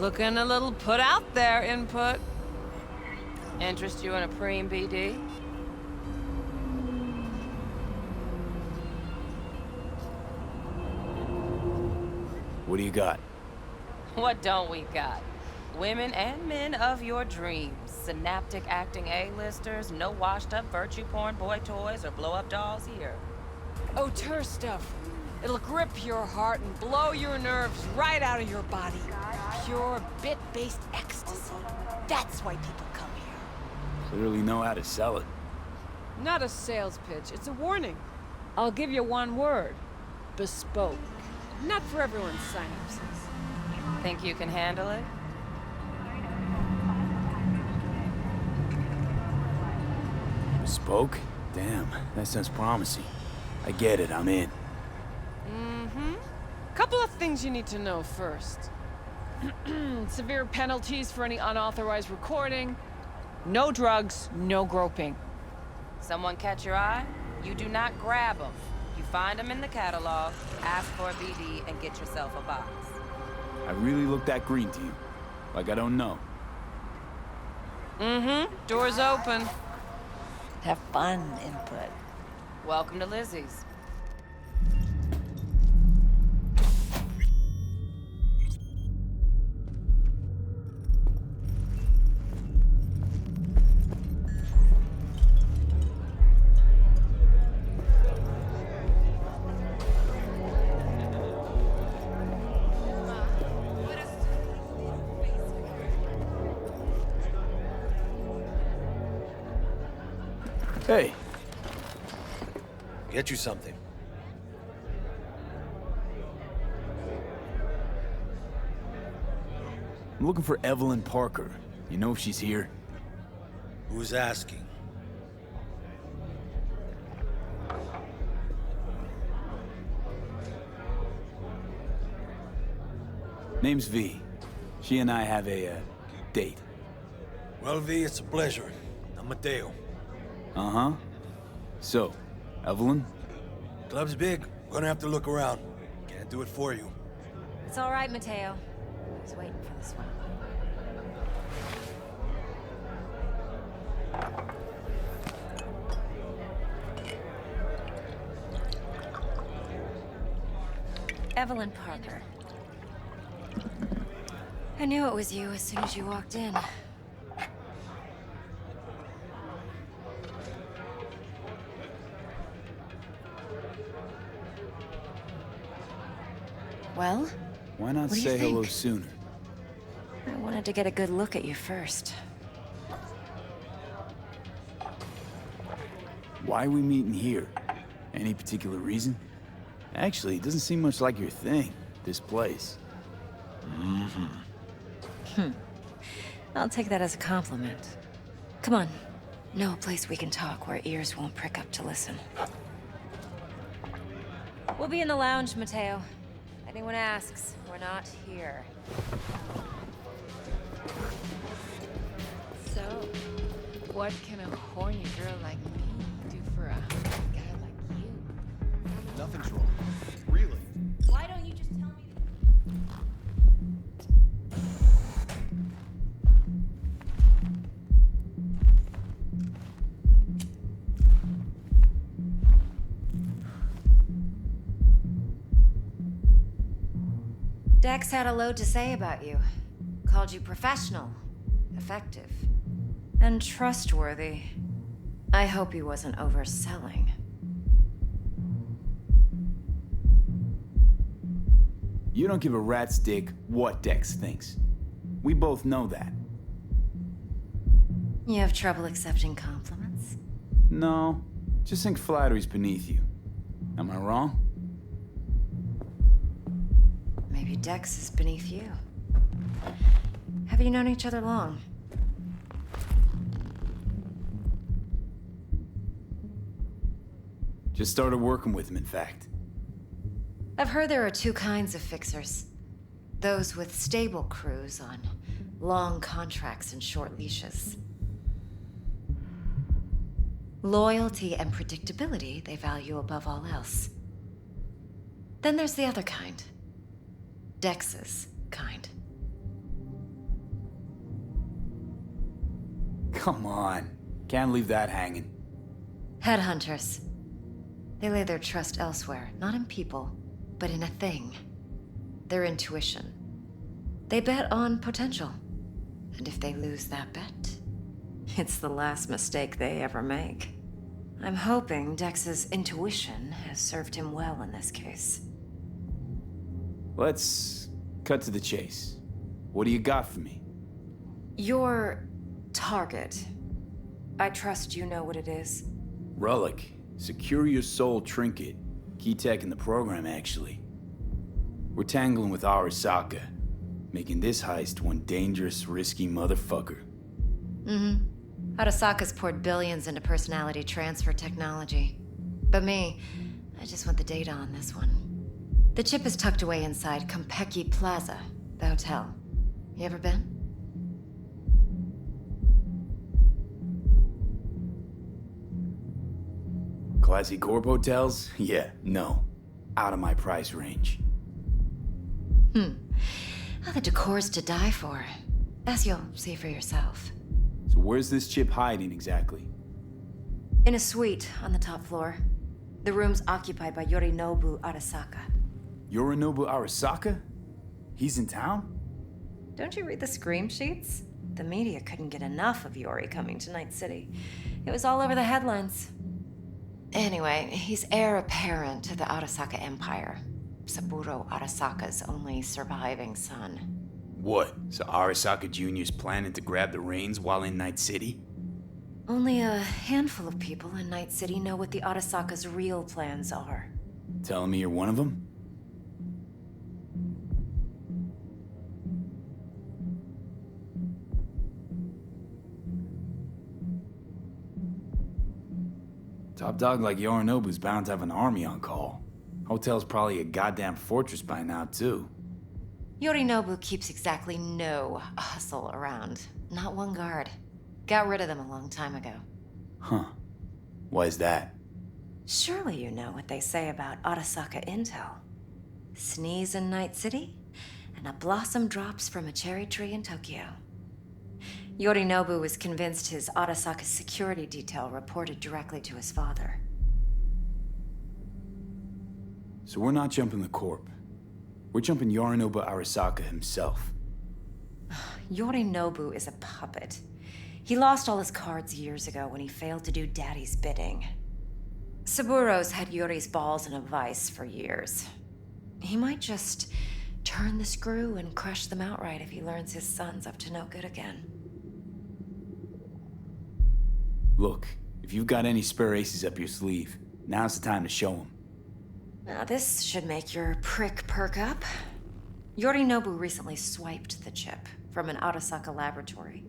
Looking a little put out there, input. Interest you in a preem BD? What do you got? What don't we got? Women and men of your dreams. Synaptic acting A-listers, no washed-up virtue porn boy toys or blow-up dolls here. Auteur stuff. It'll grip your heart and blow your nerves right out of your body. Pure bit-based ecstasy. That's why people come here. Clearly know how to sell it. Not a sales pitch, it's a warning. I'll give you one word. Bespoke. Not for everyone's synapses. Think you can handle it? Bespoke? Damn, that sounds promising. I get it, I'm in. Couple of things you need to know first. Severe penalties for any unauthorized recording. No drugs, no groping. Someone catch your eye? You do not grab them. You find them in the catalog, ask for a BD, and get yourself a box. I really look that green to you. Like I don't know. Door's open. Have fun, input. Welcome to Lizzie's. Hey. Get you something. I'm looking for Evelyn Parker. You know if she's here? Who's asking? Name's V. She and I have a, date. Well, V, it's a pleasure. I'm Mateo. Uh-huh. So, Evelyn? Club's big. Gonna have to look around. Can't do it for you. It's all right, Mateo. I was waiting for this one. Evelyn Parker. I knew it was you as soon as you walked in. Well? Why not What do you say hello think? sooner? I wanted to get a good look at you first. Why are we meeting here? Any particular reason? Actually, it doesn't seem much like your thing, this place. I'll take that as a compliment. Come on. Know a place we can talk where ears won't prick up to listen. We'll be in the lounge, Mateo. Anyone asks, we're not here. So, what can a horny girl like me do for a guy like you? Nothing's wrong. Really? Why don't you just tell me? Dex had a load to say about you. Called you professional, effective, and trustworthy. I hope he wasn't overselling. You don't give a rat's dick what Dex thinks. We both know that. You have trouble accepting compliments? No, just think flattery's beneath you. Am I wrong? Maybe Dex is beneath you. Have you known each other long? Just started working with him, in fact. I've heard there are two kinds of fixers. Those with stable crews on long contracts and short leashes. Loyalty and predictability they value above all else. Then there's the other kind. Dex's kind. Come on. Can't leave that hanging. Headhunters. They lay their trust elsewhere, not in people, but in a thing. Their intuition. They bet on potential. And if they lose that bet, it's the last mistake they ever make. I'm hoping Dex's intuition has served him well in this case. Let's cut to the chase. What do you got for me? Your target. I trust you know what it is. Relic. Secure your soul trinket. Key tech in the program, actually. We're tangling with Arasaka, making this heist one dangerous, risky motherfucker. Arasaka's poured billions into personality transfer technology. But me, I just want the data on this one. The chip is tucked away inside Konpeki Plaza, the hotel. You ever been? Classy corp hotels? Yeah, no. Out of my price range. The decor's to die for, as you'll see for yourself. So where's this chip hiding exactly? In a suite on the top floor. The room's occupied by Yorinobu Arasaka. Yorinobu Arasaka? He's in town? Don't you read the scream sheets? The media couldn't get enough of Yori coming to Night City. It was all over the headlines. Anyway, he's heir apparent to the Arasaka Empire. Saburo Arasaka's only surviving son. What? So Arasaka Jr.'s planning to grab the reins while in Night City? Only a handful of people in Night City know what the Arasaka's real plans are. Telling me you're one of them? Top dog like Yorinobu's bound to have an army on call. Hotel's probably a goddamn fortress by now, too. Yorinobu keeps exactly no hustle around. Not one guard. Got rid of them a long time ago. Huh. Why is that? Surely you know what they say about Arasaka intel. Sneeze in Night City, and a blossom drops from a cherry tree in Tokyo. Yorinobu was convinced his Arasaka security detail reported directly to his father. So we're not jumping the Corp. We're jumping Yorinobu Arasaka himself. Yorinobu is a puppet. He lost all his cards years ago when he failed to do Daddy's bidding. Saburo's had Yori's balls in a vice for years. He might just turn the screw and crush them outright if he learns his son's up to no good again. Look, if you've got any spare aces up your sleeve, now's the time to show them. Now this should make your prick perk up. Yorinobu recently swiped the chip from an Arasaka laboratory.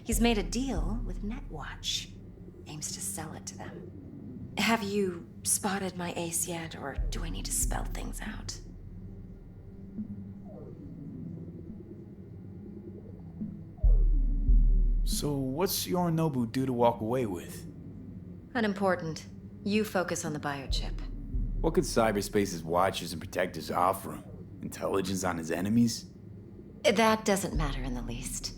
He's made a deal with Netwatch. Aims to sell it to them. Have you spotted my ace yet, or do I need to spell things out? So what's Yorinobu due to walk away with? Unimportant. You focus on the biochip. What could cyberspace's watchers and protectors offer him? Intelligence on his enemies? That doesn't matter in the least.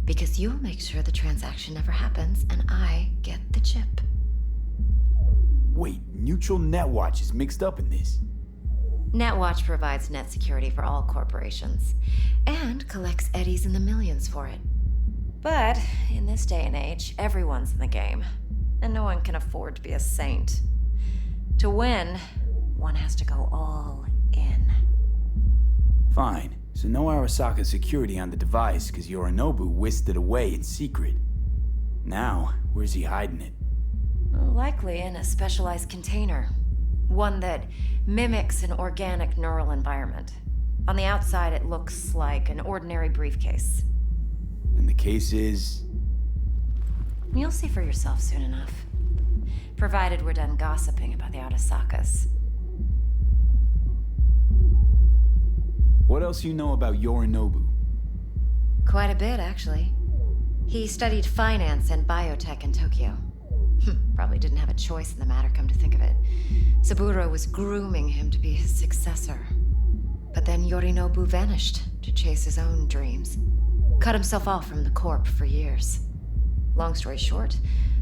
Because you'll make sure the transaction never happens, and I get the chip. Wait, neutral Netwatch is mixed up in this. Netwatch provides net security for all corporations, and collects eddies in the millions for it. But in this day and age, everyone's in the game, and no one can afford to be a saint. To win, one has to go all in. Fine, so no Arasaka security on the device because Yorinobu whisked it away in secret. Now, where's he hiding it? Likely in a specialized container. One that mimics an organic neural environment. On the outside, it looks like an ordinary briefcase. And the case is... You'll see for yourself soon enough. Provided we're done gossiping about the Arasakas. What else you know about Yorinobu? Quite a bit, actually. He studied finance and biotech in Tokyo. Probably didn't have a choice in the matter, come to think of it. Saburo was grooming him to be his successor. But then Yorinobu vanished to chase his own dreams. Cut himself off from the Corp for years. Long story short,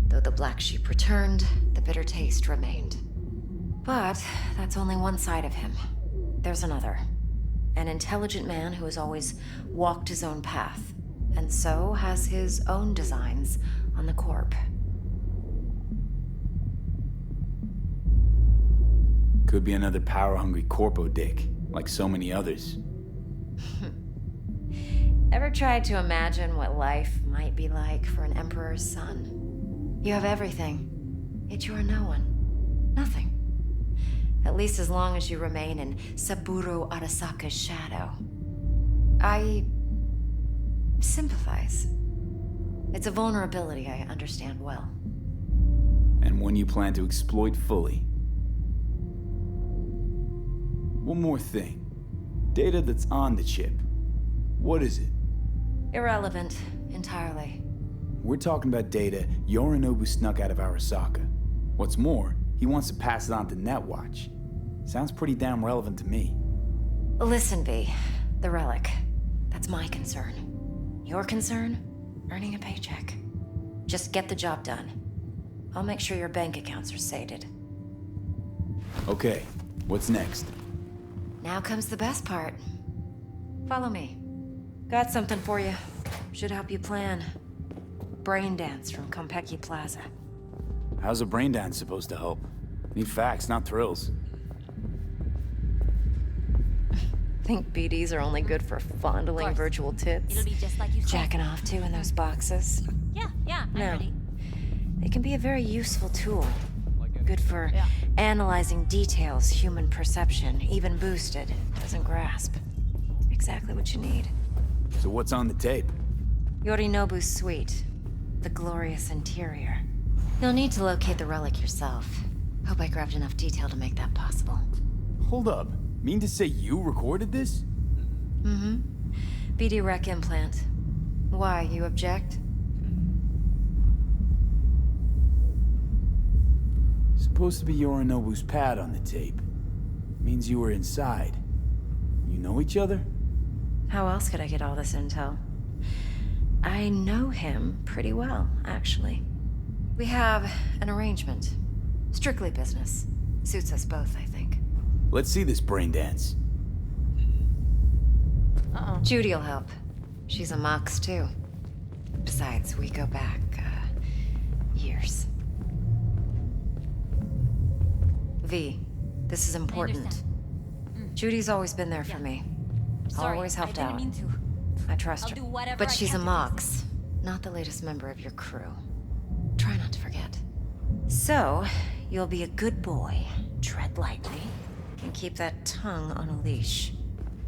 though the black sheep returned, the bitter taste remained. But that's only one side of him. There's another. An intelligent man who has always walked his own path, and so has his own designs on the Corp. Could be another power-hungry corpo dick, like so many others. Ever tried to imagine what life might be like for an emperor's son? You have everything, yet you are no one. Nothing. At least as long as you remain in Saburo Arasaka's shadow. I sympathize. It's a vulnerability I understand well. And one you plan to exploit fully. One more thing. Data that's on the chip. What is it? Irrelevant, entirely. We're talking about data Yorinobu snuck out of Arasaka. What's more, he wants to pass it on to Netwatch. Sounds pretty damn relevant to me. Listen, V. The relic. That's my concern. Your concern? Earning a paycheck. Just get the job done. I'll make sure your bank accounts are sated. Okay, what's next? Now comes the best part. Follow me. Got something for you. Should help you plan. Braindance from Konpeki Plaza. How's a braindance supposed to help? Need facts, not thrills. Think BDs are only good for fondling virtual tits? It'll be just like you said. Jacking off to in those boxes? Yeah, I'm No. ready. They can be a very useful tool. Good for Yeah. analyzing details human perception, even boosted, doesn't grasp. Exactly what you need. So what's on the tape? Yorinobu's suite. The glorious interior. You'll need to locate the relic yourself. Hope I grabbed enough detail to make that possible. Hold up. Mean to say you recorded this? Mm-hmm. BD rec implant. Why, you object? Supposed to be Yorinobu's pad on the tape. Means you were inside. You know each other? How else could I get all this intel? I know him pretty well, actually. We have an arrangement. Strictly business. Suits us both, I think. Let's see this braindance. Judy'll help. She's a Mox, too. Besides, we go back, years. V, this is important. understand. Judy's always been there for me. Sorry, Always helped I didn't out. mean to. I trust I'll her. do whatever But I she's a can to Mox, not the latest member of your crew. Try not to forget. So, you'll be a good boy, tread lightly, and keep that tongue on a leash.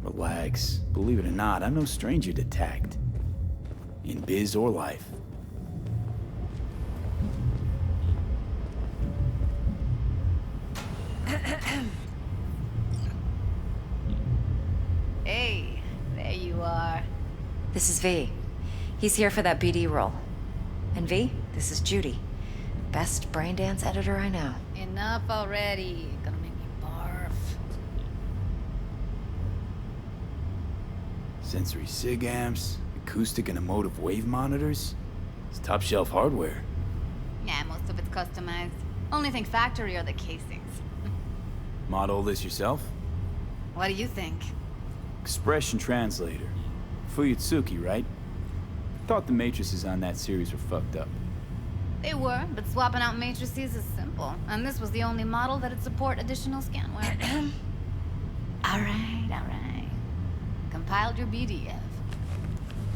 Relax. Believe it or not, I'm no stranger to tact. In biz or life. Hey, there you are. This is V. He's here for that BD role. And V, this is Judy. Best braindance editor I know. Enough already. Gonna make me barf. Sensory sig amps, acoustic and emotive wave monitors. It's top shelf hardware. Yeah, most of it's customized. Only thing factory are the casings. Model this yourself? What do you think? Expression translator. Fuyutsuki, right? Thought the matrices on that series were fucked up. They were, but swapping out matrices is simple. And this was the only model that'd support additional scanware. Alright. Compiled your BDF.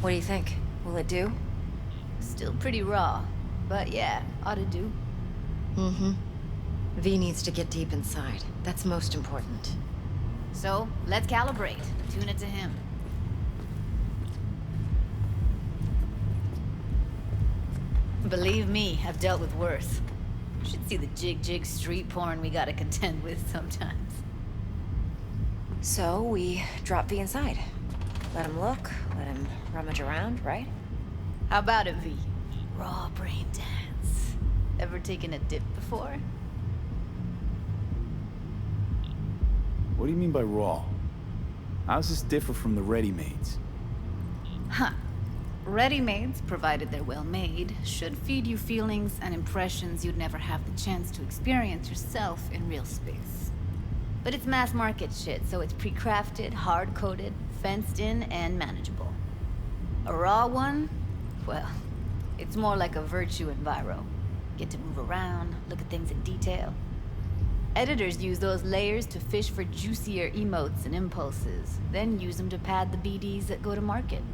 What do you think? Will it do? Still pretty raw. But yeah, ought to do. Mm-hmm. V needs to get deep inside. That's most important. So, let's calibrate. Tune it to him. Believe me, I've dealt with worse. You should see the jig street porn we gotta contend with sometimes. So, we drop V inside. Let him look, let him rummage around, right? How about it, V? Raw brain dance. Ever taken a dip before? What do you mean by raw? How's this differ from the ready-mades? Huh. Ready-mades, provided they're well made, should feed you feelings and impressions you'd never have the chance to experience yourself in real space. But it's mass market shit, so it's pre-crafted, hard-coded, fenced in, and manageable. A raw one? Well, it's more like a virtue enviro. Get to move around, look at things in detail. Editors use those layers to fish for juicier emotes and impulses, then use them to pad the BDs that go to market.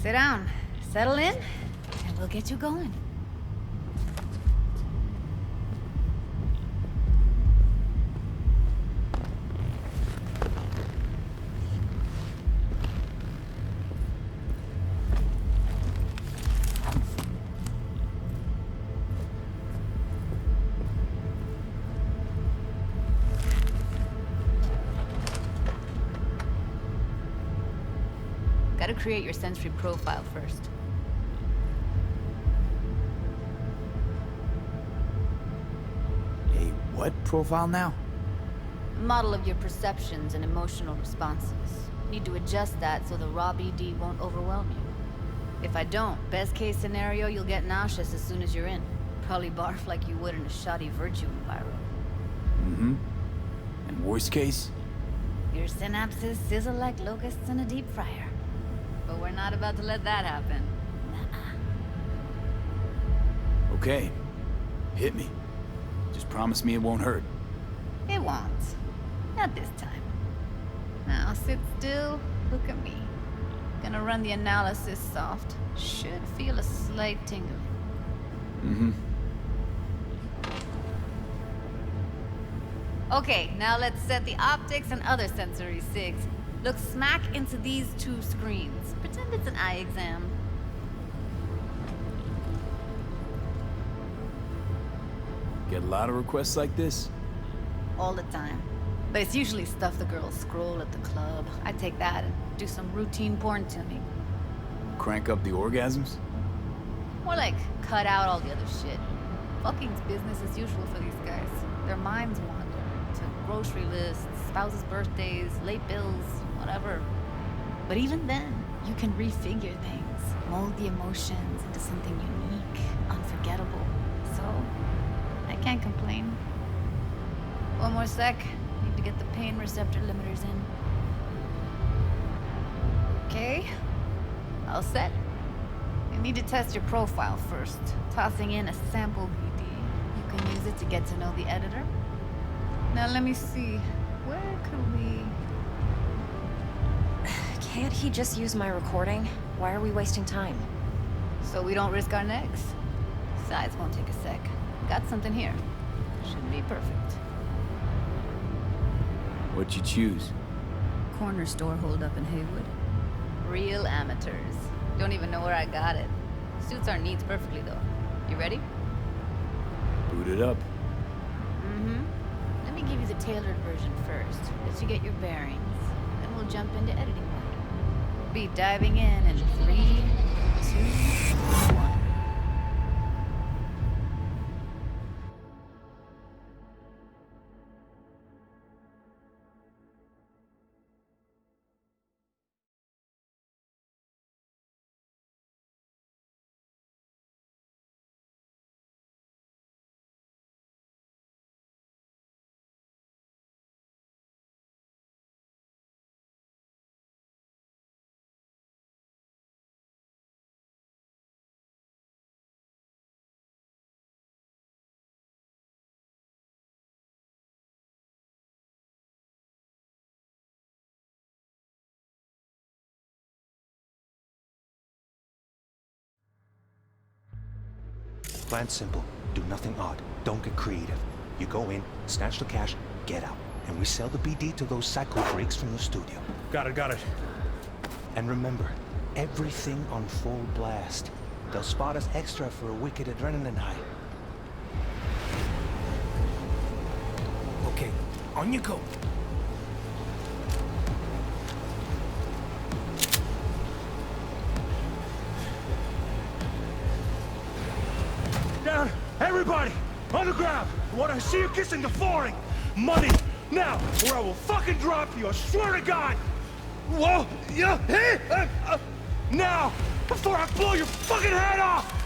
Sit down, settle in, and we'll get you going. Gotta create your sensory profile first. A what profile now? Model of your perceptions and emotional responses. Need to adjust that so the raw BD won't overwhelm you. If I don't, best case scenario, you'll get nauseous as soon as you're in. Probably barf like you would in a shoddy virtue environment. Mm-hmm. And worst case? Your synapses sizzle like locusts in a deep fryer. But we're not about to let that happen. Nuh-uh. Okay. Hit me. Just promise me it won't hurt. It won't. Not this time. Now sit still, look at me. Gonna run the analysis soft. Should feel a slight tingling. Mm-hmm. Okay, now let's set the optics and other sensory sigs. Look smack into these two screens. Pretend it's an eye exam. Get a lot of requests like this? All the time. But it's usually stuff the girls scroll at the club. I take that and do some routine porn tuning. Crank up the orgasms? More like cut out all the other shit. Fucking's business as usual for these guys. Their minds wander to grocery lists, spouses' birthdays, late bills, whatever. But even then, you can refigure things, mold the emotions into something unique, unforgettable. So, I can't complain. One more sec. Need to get the pain receptor limiters in. Okay. All set. You need to test your profile first. Tossing in a sample BD. You can use it to get to know the editor. Now let me see. Where could we... Can't he just use my recording? Why are we wasting time? So we don't risk our necks. Besides, won't take a sec. Got something here. Should be perfect. What'd you choose? Corner store holdup in Haywood. Real amateurs. Don't even know where I got it. Suits our needs perfectly, though. You ready? Boot it up. Mm-hmm. Let me give you the tailored version first. Let you get your bearings. Then we'll jump into editing mode. Be diving in 3, 2, 1. Plan's simple. Do nothing odd. Don't get creative. You go in, snatch the cash, get out. And we sell the BD to those psycho freaks from the studio. Got it. And remember, everything on full blast. They'll spot us extra for a wicked adrenaline high. Okay, on you go. Down! Everybody! On the ground! I want to see you kissing the flooring! Money! Now! Or I will fucking drop you! I swear to God! Whoa! Yeah! Hey! Now! before I blow your fucking head off!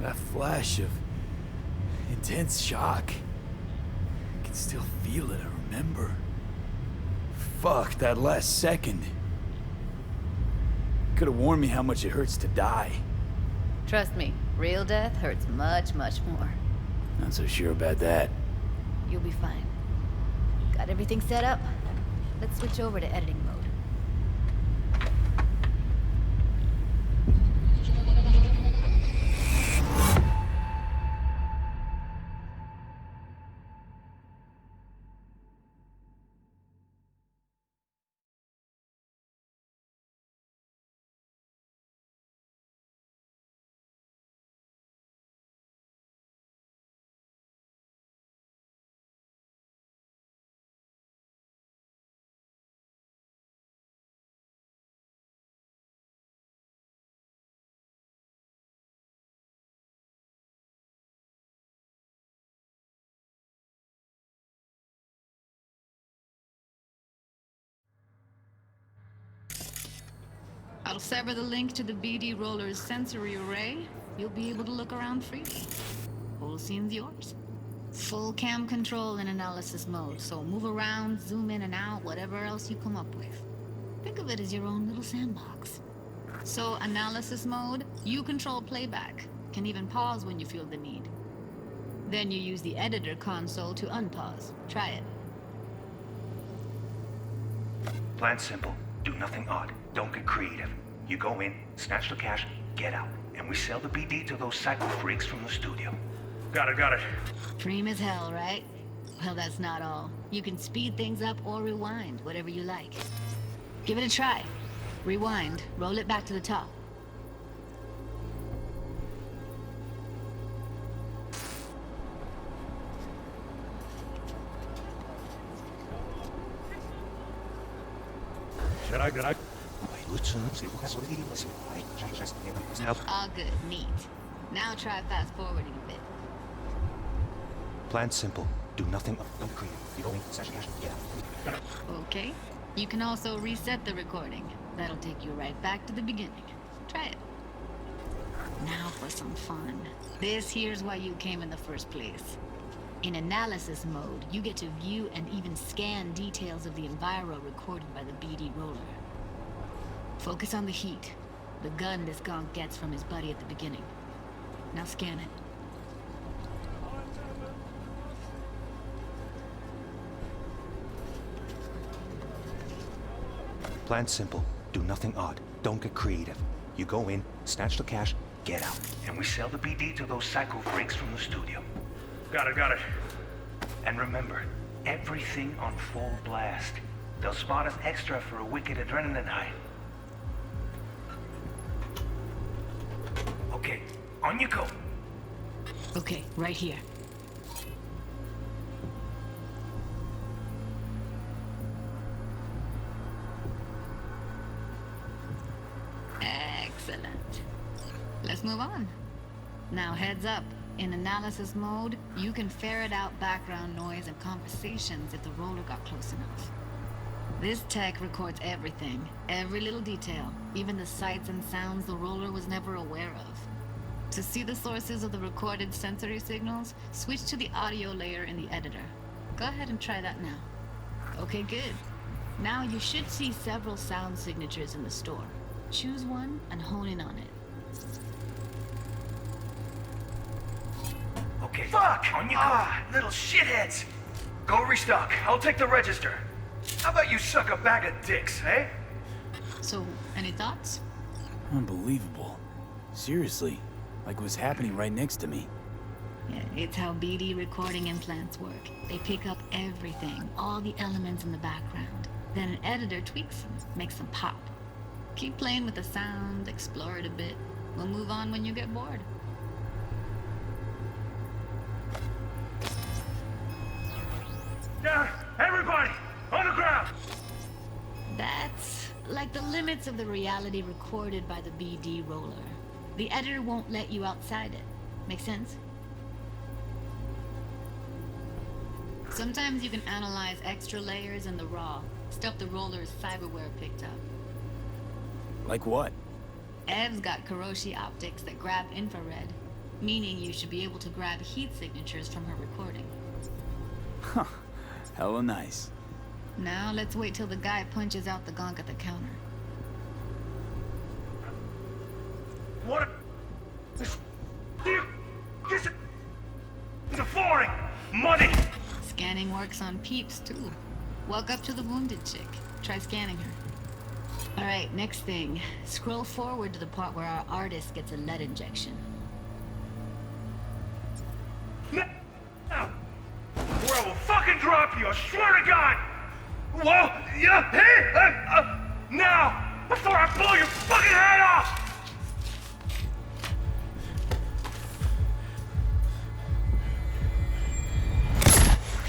That flash of intense shock. I can still feel it, I remember. Fuck, that last second. Could have warned me how much it hurts to die. Trust me, real death hurts much, much more. Not so sure about that. You'll be fine. Got everything set up? Let's switch over to editing mode. I'll sever the link to the BD Roller's sensory array. You'll be able to look around freely. Whole scene's yours. Full cam control in analysis mode, so move around, zoom in and out, whatever else you come up with. Think of it as your own little sandbox. So, analysis mode, you control playback. Can even pause when you feel the need. Then you use the editor console to unpause. Try it. Plan simple. Do nothing odd. Don't get creative. You go in, snatch the cash, get out. And we sell the BD to those psycho freaks from the studio. Got it. Dream as hell, right? Well, that's not all. You can speed things up or rewind, whatever you like. Give it a try. Rewind, roll it back to the top. All good, neat. Now try fast forwarding a bit. Plan simple. Do nothing. Don't create. You go in, snatch the cash, get out. Okay. You can also reset the recording. That'll take you right back to the beginning. Try it. Now for some fun. This here's why you came in the first place. In analysis mode, you get to view and even scan details of the enviro recorded by the BD roller. Focus on the heat. The gun this gonk gets from his buddy at the beginning. Now scan it. Plan simple. Do nothing odd. Don't get creative. You go in, snatch the cash, get out. And we sell the BD to those psycho freaks from the studio. Got it. And remember, everything on full blast. They'll spot us extra for a wicked adrenaline high. Okay, on you go. Okay, right here. Excellent. Let's move on. Now heads up. In analysis mode, you can ferret out background noise and conversations if the roller got close enough. This tech records everything, every little detail, even the sights and sounds the roller was never aware of. To see the sources of the recorded sensory signals, switch to the audio layer in the editor. Go ahead and try that now. Okay, good. Now you should see several sound signatures in the store. Choose one and hone in on it. Okay. Fuck! On you go. Little shitheads. Go restock. I'll take the register. How about you suck a bag of dicks, eh? So, any thoughts? Unbelievable. Seriously, like it was happening right next to me. Yeah, it's how BD recording implants work. They pick up everything, all the elements in the background. Then an editor tweaks them, makes them pop. Keep playing with the sound, explore it a bit. We'll move on when you get bored. Down! Everybody! On the ground! That's like the limits of the reality recorded by the BD roller. The editor won't let you outside it. Make sense? Sometimes you can analyze extra layers in the raw, stuff the roller's cyberware picked up. Like what? Ev's got Kiroshi optics that grab infrared, meaning you should be able to grab heat signatures from her recording. Huh. Hella nice. Now let's wait till the guy punches out the gonk at the counter. What? This is the flooring. Money. Scanning works on peeps, too. Walk up to the wounded chick. Try scanning her. Alright, next thing. Scroll forward to the part where our artist gets a lead injection. Now, or I will fucking drop you, I swear to God! Whoa, yeah, hey, now, before I blow your fucking head off!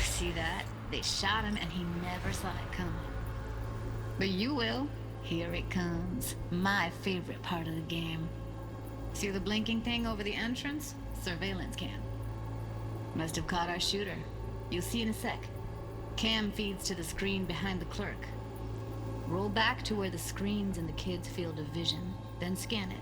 See that? They shot him and he never saw it coming. But you will. Here it comes. My favorite part of the game. See the blinking thing over the entrance? Surveillance cam. Must have caught our shooter. You'll see in a sec. Cam feeds to the screen behind the clerk. Roll back to where the screen's in the kid's field of vision, then scan it.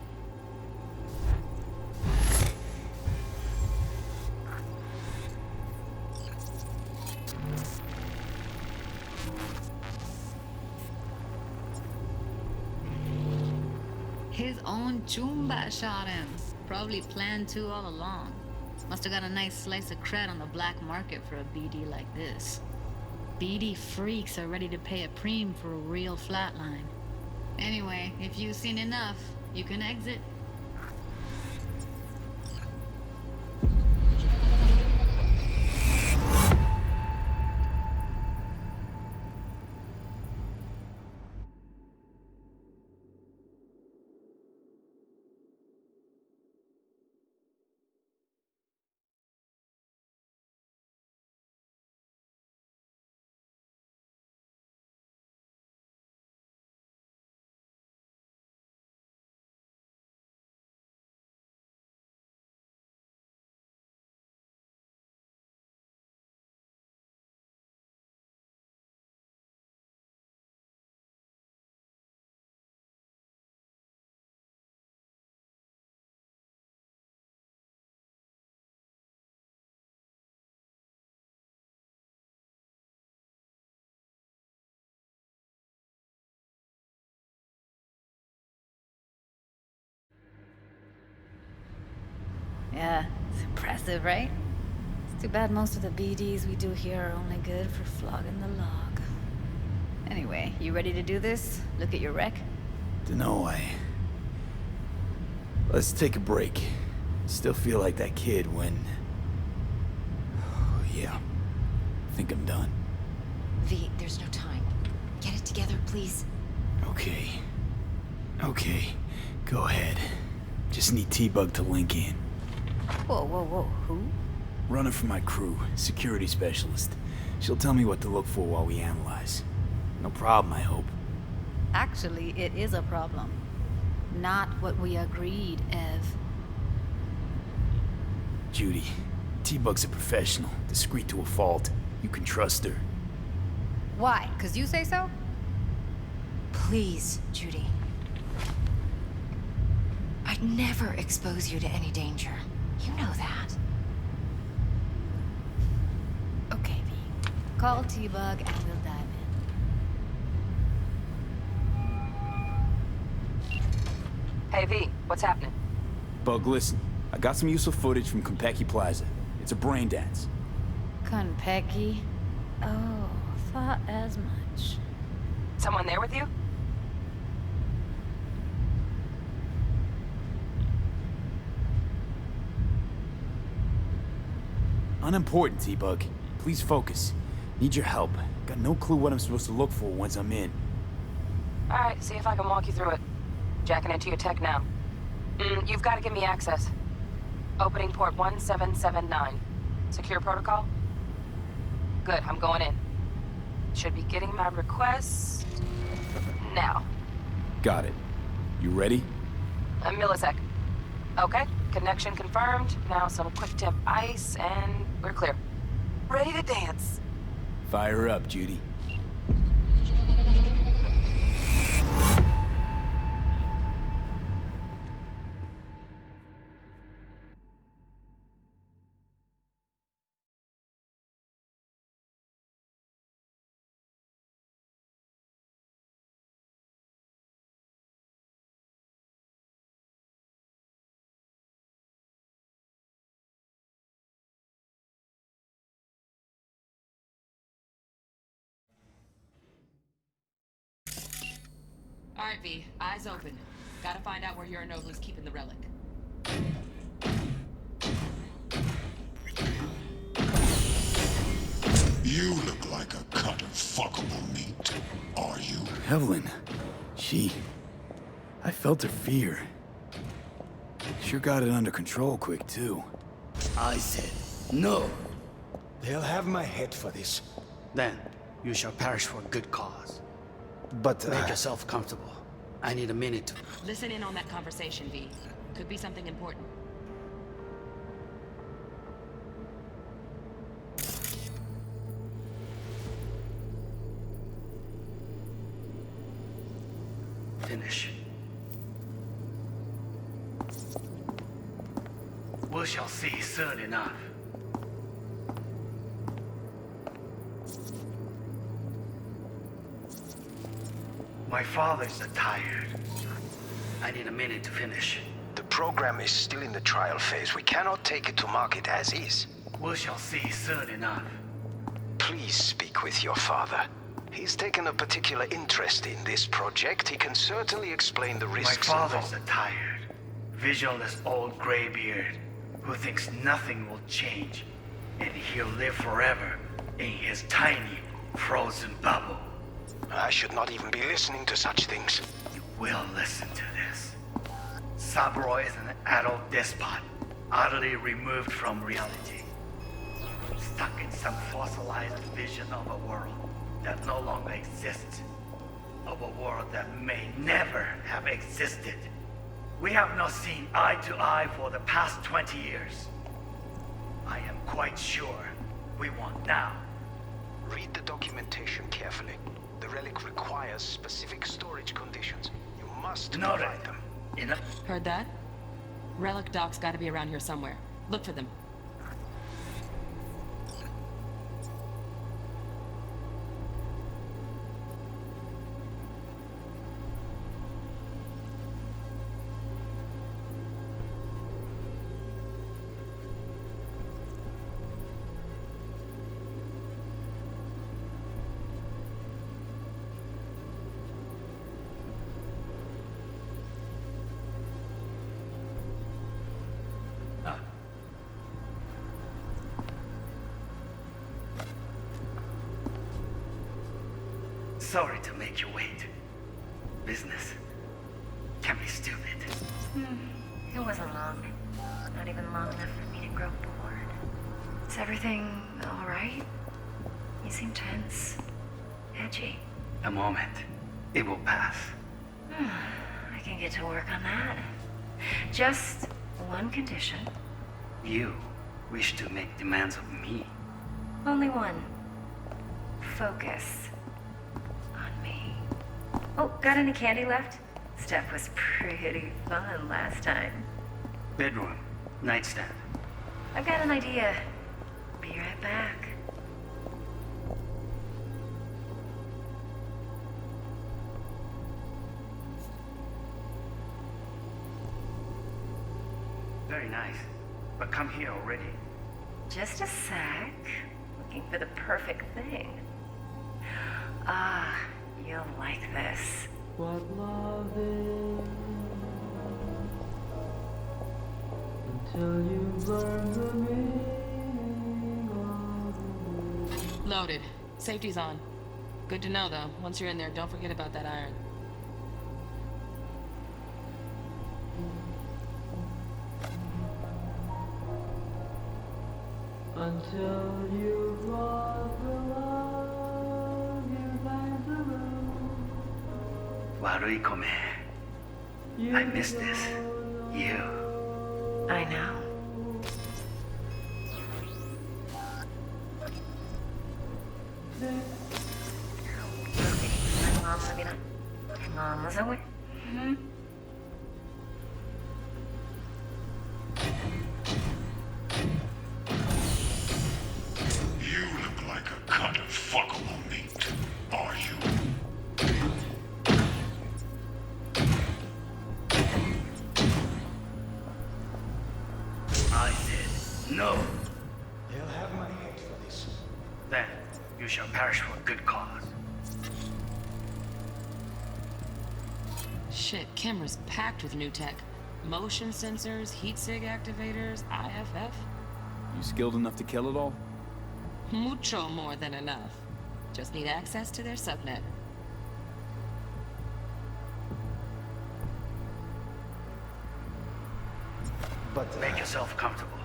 His own Chumba shot him. Probably planned to all along. Must have got a nice slice of cred on the black market for a BD like this. BD freaks are ready to pay a preem for a real flatline. Anyway, if you've seen enough, you can exit. Yeah, it's impressive, right? It's too bad most of the BDs we do here are only good for flogging the log. Anyway, you ready to do this? Look at your rec? Dunno, Let's take a break. Still feel like that kid when... Oh, yeah. Think I'm done. V, there's no time. Get it together, please. Okay. Okay. Go ahead. Just need T-Bug to link in. Whoa, whoa, whoa, who? Runner for my crew, security specialist. She'll tell me what to look for while we analyze. No problem, I hope. Actually, it is a problem. Not what we agreed, Ev. Judy, T-Bug's a professional, discreet to a fault. You can trust her. Why? 'Cause you say so? Please, Judy. I'd never expose you to any danger. You know that. Okay, V. Call T-Bug and we'll dive in. Hey V, what's happening? Bug, listen. I got some useful footage from Konpeki Plaza. It's a brain dance. Konpeki? Oh, thought as much. Someone there with you? Unimportant, T-Bug. Please focus. Need your help. Got no clue what I'm supposed to look for once I'm in. Alright, see if I can walk you through it. Jacking into your tech now. You've got to give me access. Opening port 1779. Secure protocol? Good, I'm going in. Should be getting my request... now. Got it. You ready? A millisec. Okay, connection confirmed. Now some quick tip ice, and we're clear. Ready to dance. Fire her up, Judy. Alright V, eyes open. Gotta find out where Uranoglu's keeping the relic. You look like a cut of fuckable meat, are you? Evelyn. I felt her fear. Sure got it under control quick, too. I said no. They'll have my head for this. Then you shall perish for a good cause. But make yourself comfortable. I need a minute to... Listen in on that conversation, V. Could be something important. Finish. We shall see soon enough. My father's tired. I need a minute to finish. The program is still in the trial phase. We cannot take it to market as is. We shall see soon enough. Please speak with your father. He's taken a particular interest in this project. He can certainly explain the risks My father's involved. tired, visionless old graybeard who thinks nothing will change, and he'll live forever in his tiny, frozen bubble. I should not even be listening to such things. You will listen to this. Saburo is an adult despot, utterly removed from reality. Stuck in some fossilized vision of a world that no longer exists. Of a world that may never have existed. We have not seen eye to eye for the past 20 years. I am quite sure we want now. Read the documentation carefully. The relic requires specific storage conditions. You must Noted. provide them. Heard that? Relic docs gotta be around here somewhere. Look for them. Sorry to make you wait. Business can be stupid. It wasn't long. Not even long enough for me to grow bored. Is everything all right? You seem tense. Edgy. A moment. It will pass. I can get to work on that. Just one condition. You wish to make demands of me. Only one. Focus on me. Oh, got any candy left? Stuff was pretty fun last time. Bedroom. Nightstand. I've got an idea. Be right back. nice. But come here already. Just a sec. Looking for the perfect thing. Ah, you'll like this. What love is until you learn the meaning of it. Loaded. Safety's on. Good to know, though. Once you're in there, don't forget about that iron. Until you've lost the love you find the room. Warui kome. I miss this. You. I know. You look like a cut of fuckable meat, are you? I said no. They'll have my head for this. Then you shall perish for a good cause. Shit, camera's packed with new tech. Motion sensors, heat sig activators, IFF. You skilled enough to kill it all? Mucho more than enough. Just need access to their subnet. But Make yourself comfortable.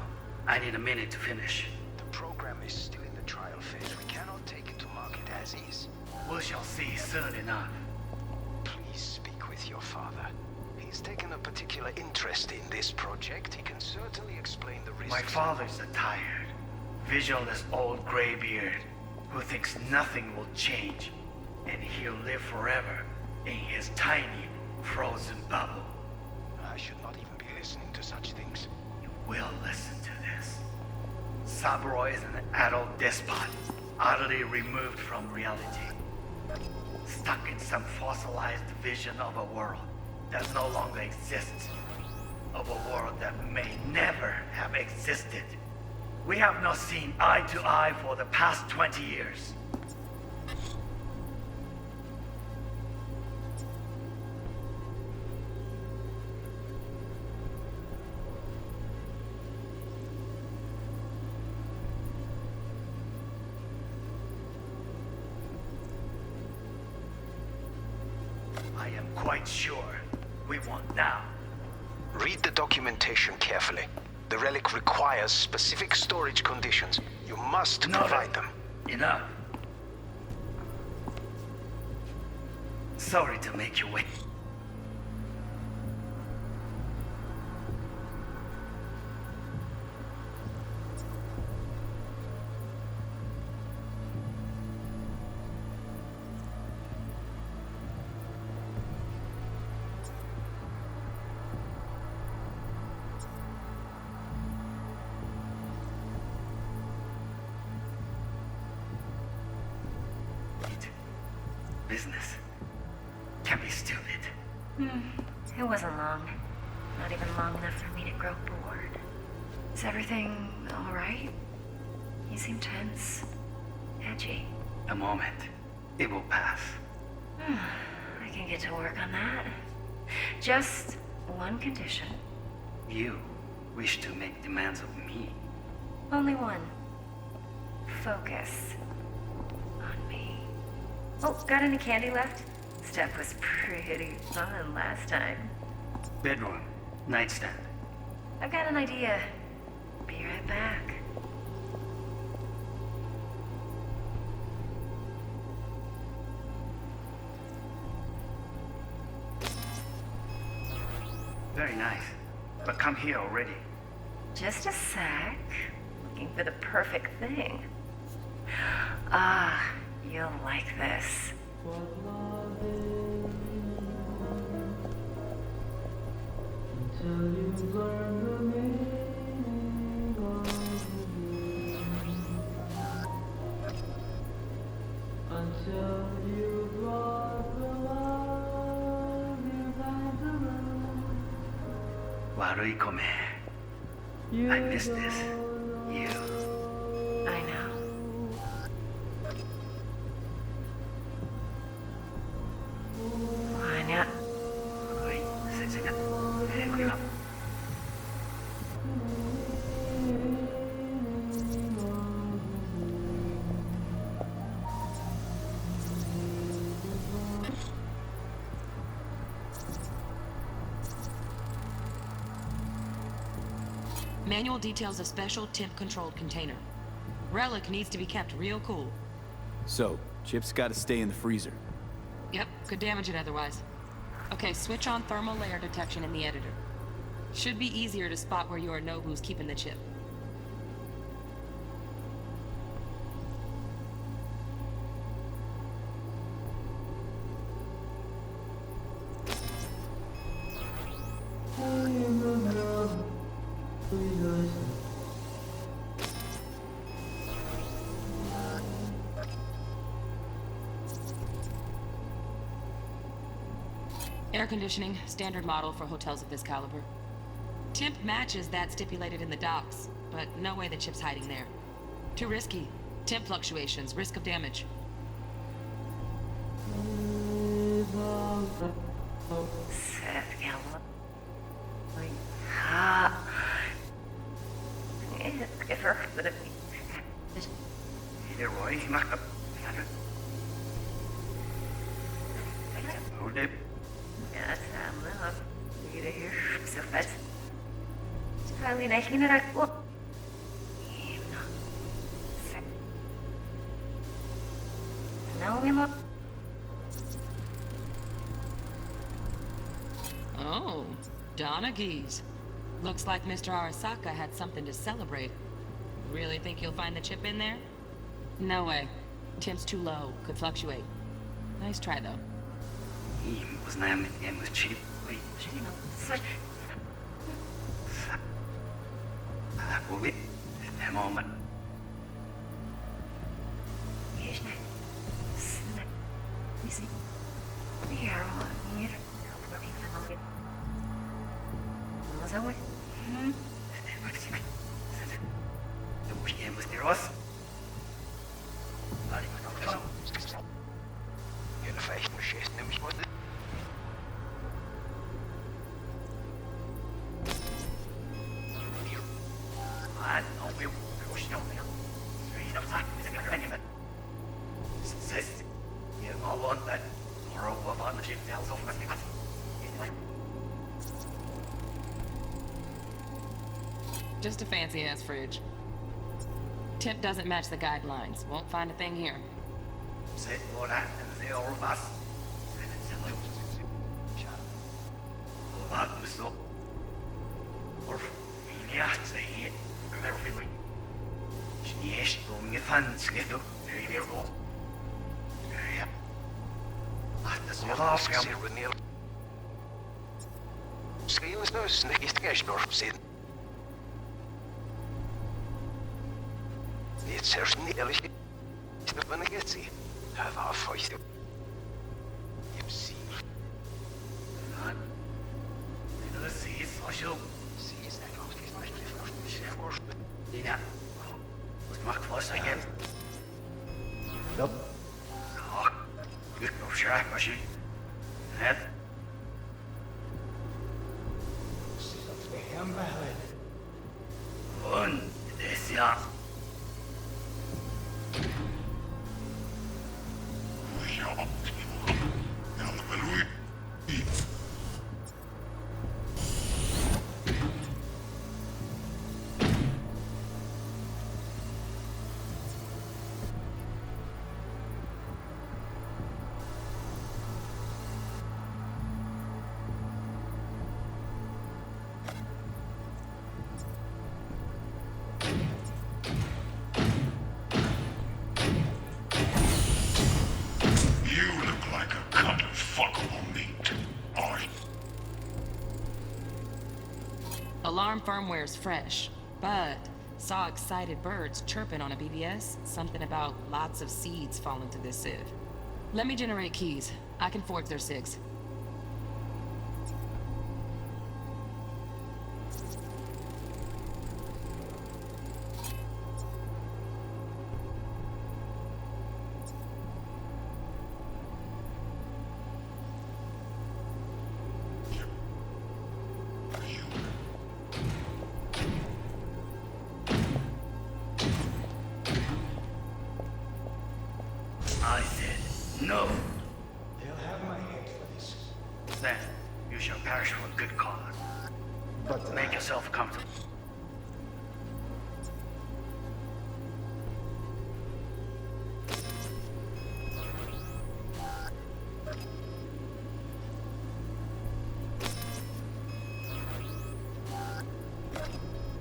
I need a minute to finish. The program is still in the trial phase. We cannot take it to market as is. We shall see soon enough. Please speak with your father. He's taken a particular interest in this project. He can certainly explain the risks. My father's a tired, visionless old graybeard who thinks nothing will change, and he'll live forever in his tiny, frozen bubble. I should not even be listening to such things. You will listen to this. Saburo is an adult despot, utterly removed from reality. Stuck in some fossilized vision of a world that no longer exists. Of a world that may never have existed. We have not seen eye to eye for the past 20 years. I am quite sure we want now. Read the documentation carefully. The relic requires specific storage conditions. You must provide them. Enough. Sorry to make you wait. Business can be stupid. It wasn't long. Not even long enough for me to grow bored. Is everything all right? You seem tense. Edgy. A moment. It will pass. I can get to work on that. Just one condition. You wish to make demands of me. Only one. Focus on me. Oh, got any candy left? Stuff was pretty fun last time. Bedroom. Nightstand. I've got an idea. Be right back. Very nice. But come here already. Just a sec. Looking for the perfect thing. Ah, you'll like this. What love is until you learn the meaning of it. Until you've lost the love you find the room. Warui kome. I miss this. You. I know. Anya. Oi, sige nga. Okay lang. Manual details a special temp-controlled container. Relic needs to be kept real cool. So, Chip's gotta stay in the freezer. Yep, could damage it otherwise. Okay, switch on thermal layer detection in the editor. Should be easier to spot where your Nobu's keeping the chip. Air conditioning, standard model for hotels of this caliber. Temp matches that stipulated in the docs, but no way the chip's hiding there. Too risky. Temp fluctuations, risk of damage. Leroy, maak op. Hold up. Oh, Donaghy's. Looks like Mr. Arasaka had something to celebrate. Really think you'll find the chip in there? No way. Temp's too low. Could fluctuate. Nice try, though. He was named in with cheap. Wait, will be a moment. Jullie vechten shit, neem eens wat. Just a fancy-ass fridge. Temp doesn't match the guidelines. Won't find a thing here. Sit for that and the all of us. Vad så? Orf, jag säger, varför vill vi? Snäst om jag fanns det då, hur vill gå? Ja. Att det så var ska Ser ner. Skrivs nu snägt gästnorp sin. Det ser snälligt. Det var inte så. Det var fast. Jag ser. Det ses och så. Ses det klart det är inte först. Dina. Och smak för sig igen. Ja. Ja. Ut och schrak och shit. Het. Så det hem väl. Und das ja. Alarm firmware's fresh, but saw excited birds chirping on a BBS. Something about lots of seeds falling to this sieve. Let me generate keys. I can forge their SIGs. No. They'll have my head for this. Then you shall perish for a good cause. But Make yourself comfortable.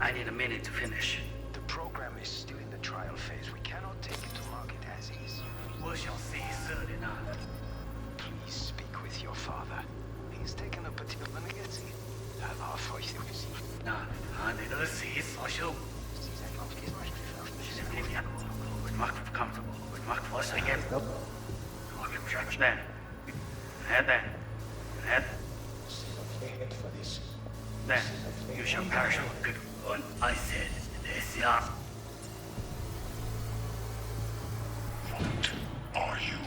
I need a minute to finish. The program is still in the trial phase. We cannot take it to market as is. We shall see soon enough. Please speak with your father. He's taken a particular... Let me get it. Na, the sea social. Comfortable. First again. Then. Head. Then you shall perish for good one. I said this, yeah. What are you?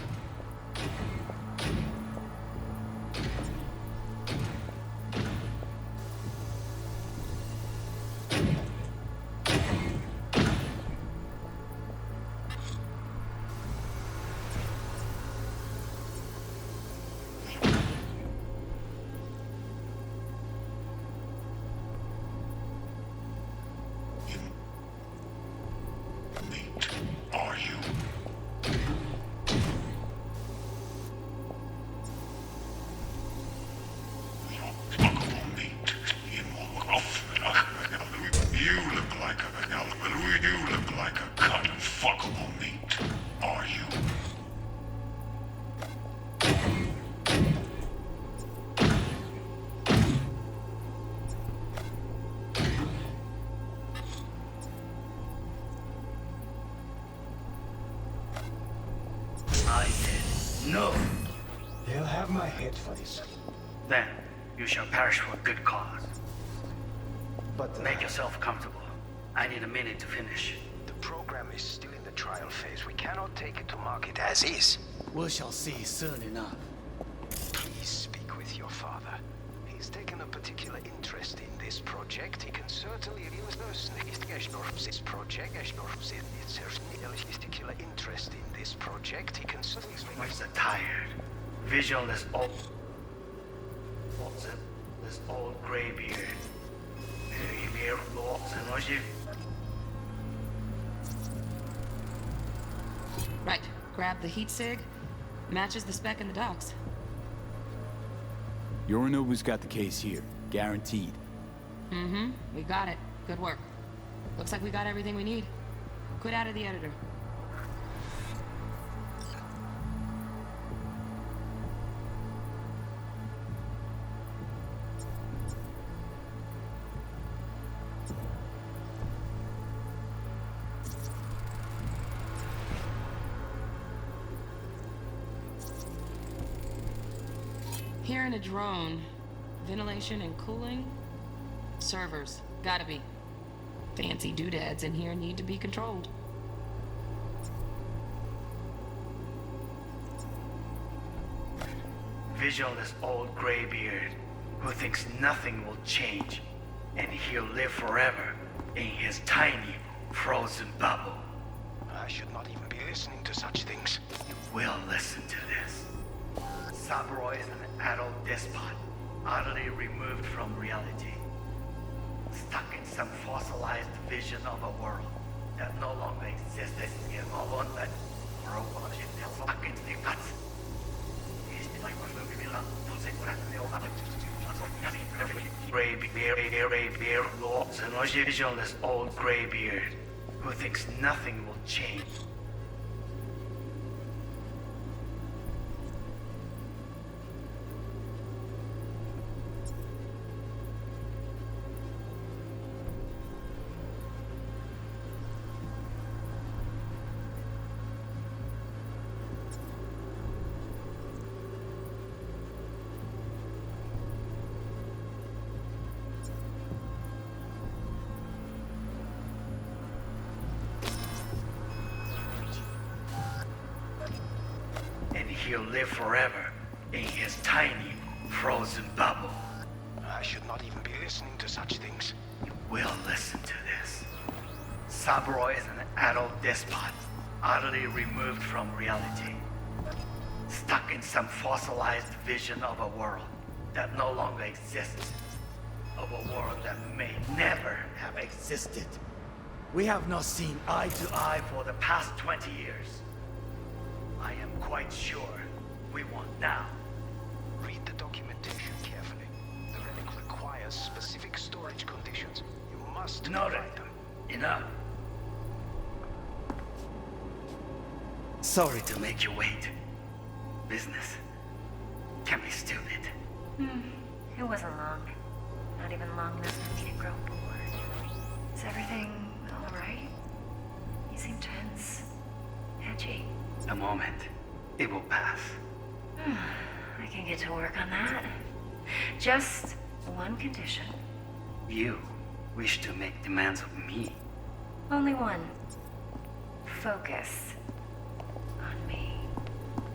Meat. Are you? Fuckable meat. You look like a cut of fuckable meat. Are you? I said no. They'll have my head for this. Then you shall perish for a good cause. But Make yourself comfortable. I need a minute to finish. The program is still in the trial phase. We cannot take it to market as is. We shall see soon enough. Please speak with your father. He's taken a particular interest in this project. He can certainly use this project. Particular interest in this project. He can certainly. Mr. Tired. Visual old. What's it? This old gray beard. Right. Grab the heat sig. Matches the spec in the docs. Yorinobu's got the case here. Guaranteed. Mm-hmm. We got it. Good work. Looks like we got everything we need. Quit out of the editor. Here in a drone, ventilation and cooling, servers, gotta be. Fancy doodads in here need to be controlled. Visual this old gray beard who thinks nothing will change and he'll live forever in his tiny frozen bubble. I should not even be listening to such things. You will listen to this. Saburo is an adult despot, utterly removed from reality. Stuck in some fossilized vision of a world that no longer existed in a world that world was in the fucking guts. Gray beard lords and visionless old gray beard who thinks nothing will change. He'll live forever in his tiny, frozen bubble. I should not even be listening to such things. You will listen to this. Saburo is an adult despot, utterly removed from reality. stuck in some fossilized vision of a world that no longer exists. Of a world that may never have existed. We have not seen eye to eye for the past 20 years. I am quite sure we want now. Read the documentation carefully. The relic requires specific storage conditions. You must Noted. provide them. Enough. Sorry to make you wait. Business can be stupid. It wasn't long. Not even long enough for me to grow bored. Is everything all right? You seem tense. Edgy. A moment. It will pass. I can get to work on that. Just one condition. You wish to make demands of me. Only one. Focus on me.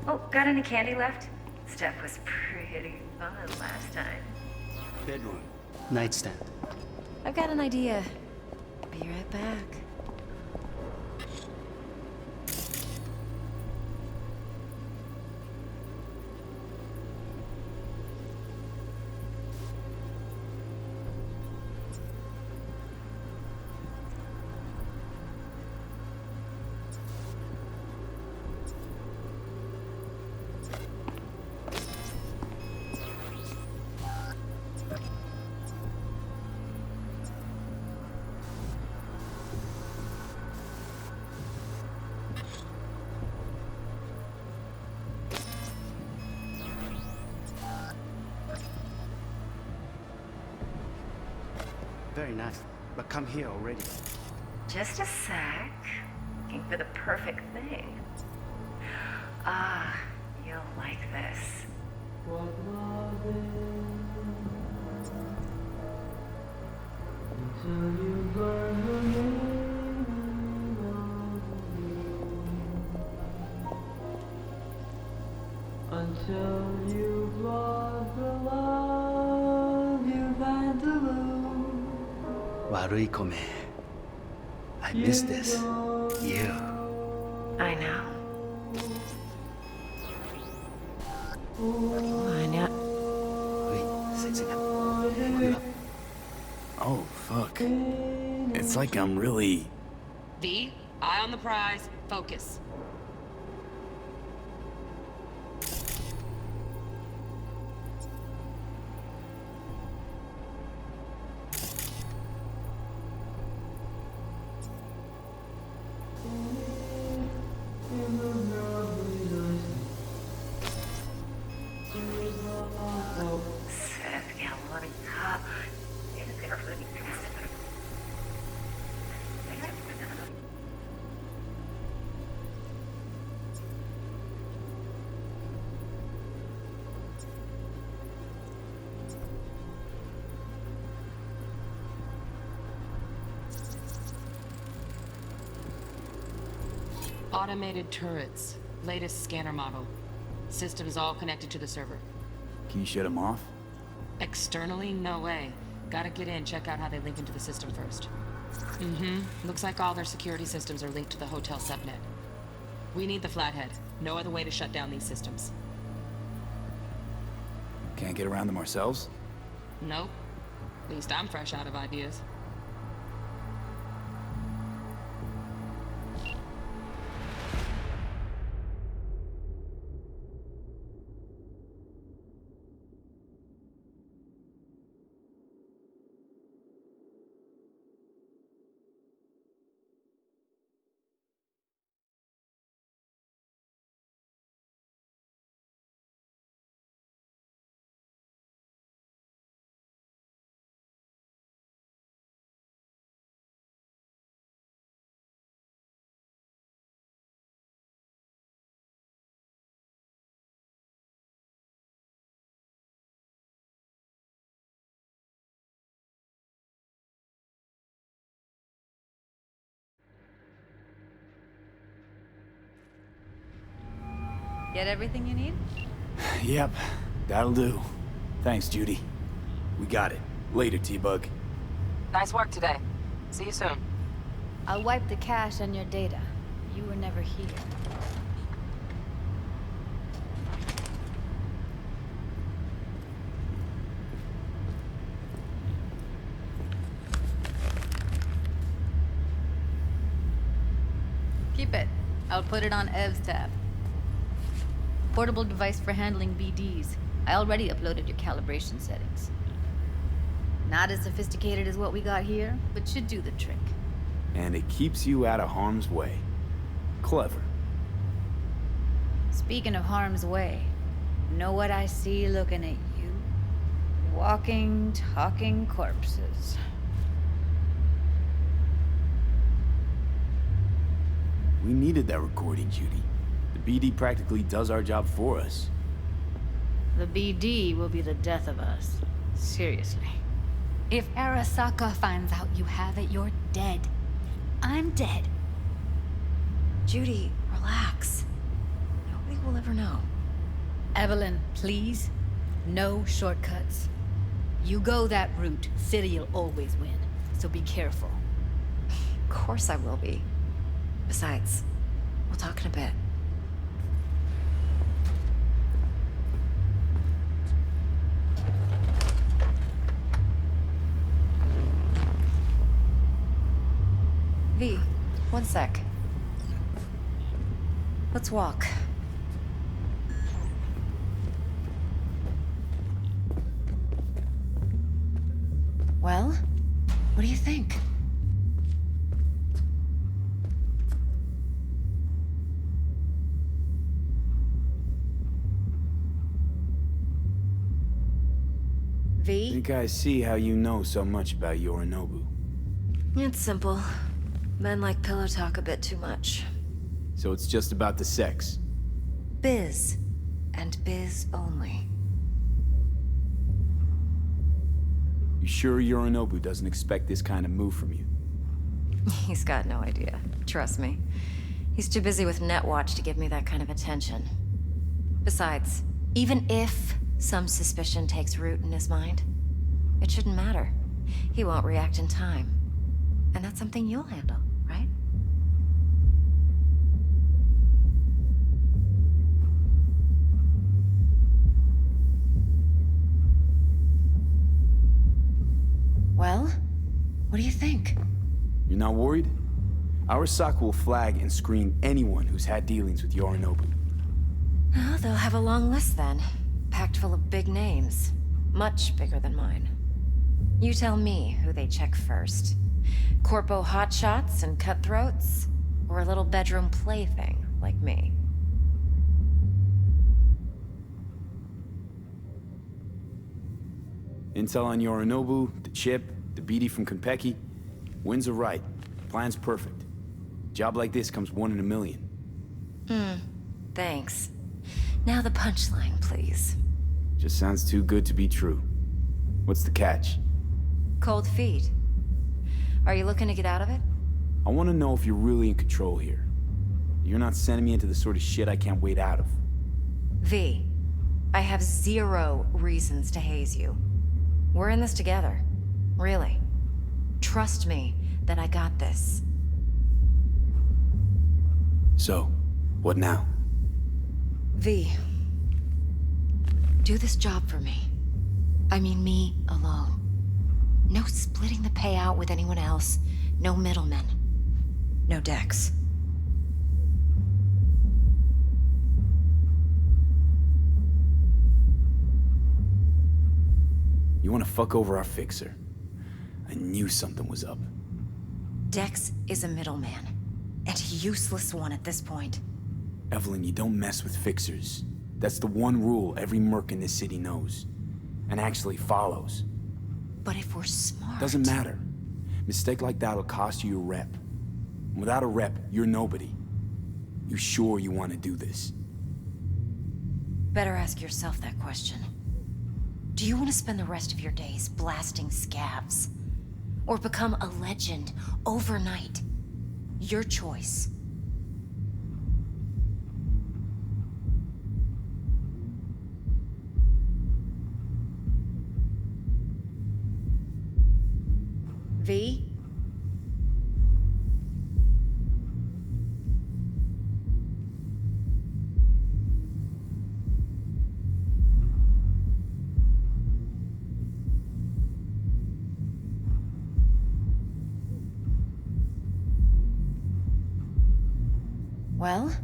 Oh, got any candy left? Stuff was pretty fun last time. Bedroom. Nightstand. I've got an idea. Be right back. Very nice. But come here already. Just a sec. Looking for the perfect thing. Ah, you'll like this. What love is until you learn the meaning of it. Until you've lost the love you've had to lose. Warui kome. I miss this. You. I know. I know. Oh, fuck. It's like I'm really... V, eye on the prize. Focus. Automated turrets. Latest scanner model. Systems all connected to the server. Can you shut them off? Externally, no way. Gotta get in, check out how they link into the system first. Looks like all their security systems are linked to the hotel subnet. We need the flathead. No other way to shut down these systems. Can't get around them ourselves? Nope. At least I'm fresh out of ideas. Get everything you need? Yep, that'll do. Thanks, Judy. We got it. Later, T-Bug. Nice work today. See you soon. I'll wipe the cache and your data. You were never here. Bet. I'll put it on Ev's tab. Portable device for handling BDs. I already uploaded your calibration settings. Not as sophisticated as what we got here, but should do the trick. And it keeps you out of harm's way. Clever. Speaking of harm's way, know what I see looking at you? Walking, talking corpses. We needed that recording, Judy. The BD practically does our job for us. The BD will be the death of us. Seriously. If Arasaka finds out you have it, you're dead. I'm dead. Judy, relax. Nobody will ever know. Evelyn, please. No shortcuts. You go that route, City'll always win. So be careful. Of course I will be. Besides, we'll talk in a bit. V, one sec. Let's walk. Well, what do you think? I V? think I see how you know so much about Yorinobu. It's simple. Men like pillow talk a bit too much. So it's just about the sex. Biz. And biz only. You sure Yorinobu doesn't expect this kind of move from you? He's got no idea. Trust me. He's too busy with Netwatch to give me that kind of attention. Besides, even if some suspicion takes root in his mind, it shouldn't matter. He won't react in time. And that's something you'll handle, right? Well, what do you think? You're not worried? Arasaka will flag and screen anyone who's had dealings with Yorinobu. Oh, they'll have a long list then. Packed full of big names. Much bigger than mine. You tell me who they check first. Corpo hotshots and cutthroats? Or a little bedroom plaything like me? Intel on Yorinobu, the chip, the BD from Konpeki. Winds are right. Plan's perfect. Job like this comes 1 in a million. Thanks. Now the punchline, please. Just sounds too good to be true. What's the catch? Cold feet. Are you looking to get out of it? I want to know if you're really in control here. You're not sending me into the sort of shit I can't wait out of. V, I have 0 reasons to haze you. We're in this together. Really. Trust me that I got this. So, what now? V, do this job for me. I mean me alone. No splitting the payout with anyone else. No middlemen. No Dex. You want to fuck over our fixer? I knew something was up. Dex is a middleman. And a useless one at this point. Evelyn, you don't mess with fixers. That's the one rule every merc in this city knows. And actually follows. But if we're smart... Doesn't matter. Mistake like that'll cost you your rep. And without a rep, you're nobody. You sure you want to do this? Better ask yourself that question. Do you want to spend the rest of your days blasting scabs? Or become a legend overnight? Your choice. V? Well,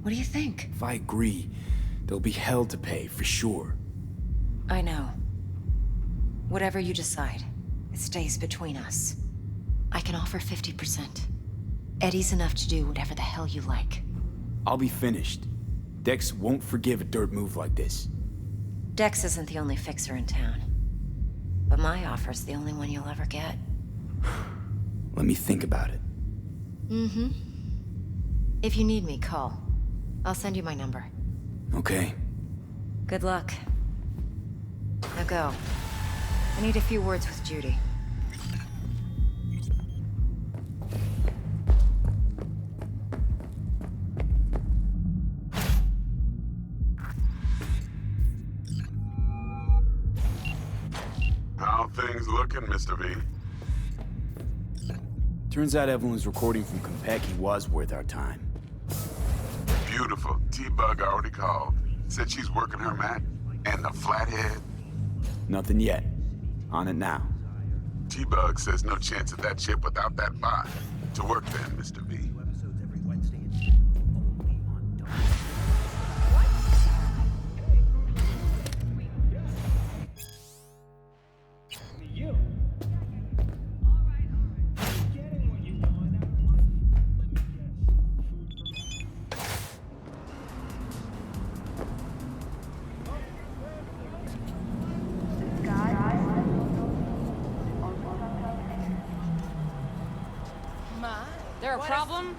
what do you think? If I agree, there'll be hell to pay, for sure. I know. Whatever you decide, it stays between us. I can offer 50%. Eddie's enough to do whatever the hell you like. I'll be finished. Dex won't forgive a dirt move like this. Dex isn't the only fixer in town. But my offer's the only one you'll ever get. Let me think about it. Mm-hmm. If you need me, call. I'll send you my number. Okay. Good luck. Now go. I need a few words with Judy. How things looking, Mr. V? Turns out Evelyn's recording from Compeki was worth our time. Beautiful. T-Bug already called. Said she's working her Mac. And the flathead. Nothing yet. On it now. T-Bug says no chance of that ship without that bot. To work then, Mr. V. There a problem?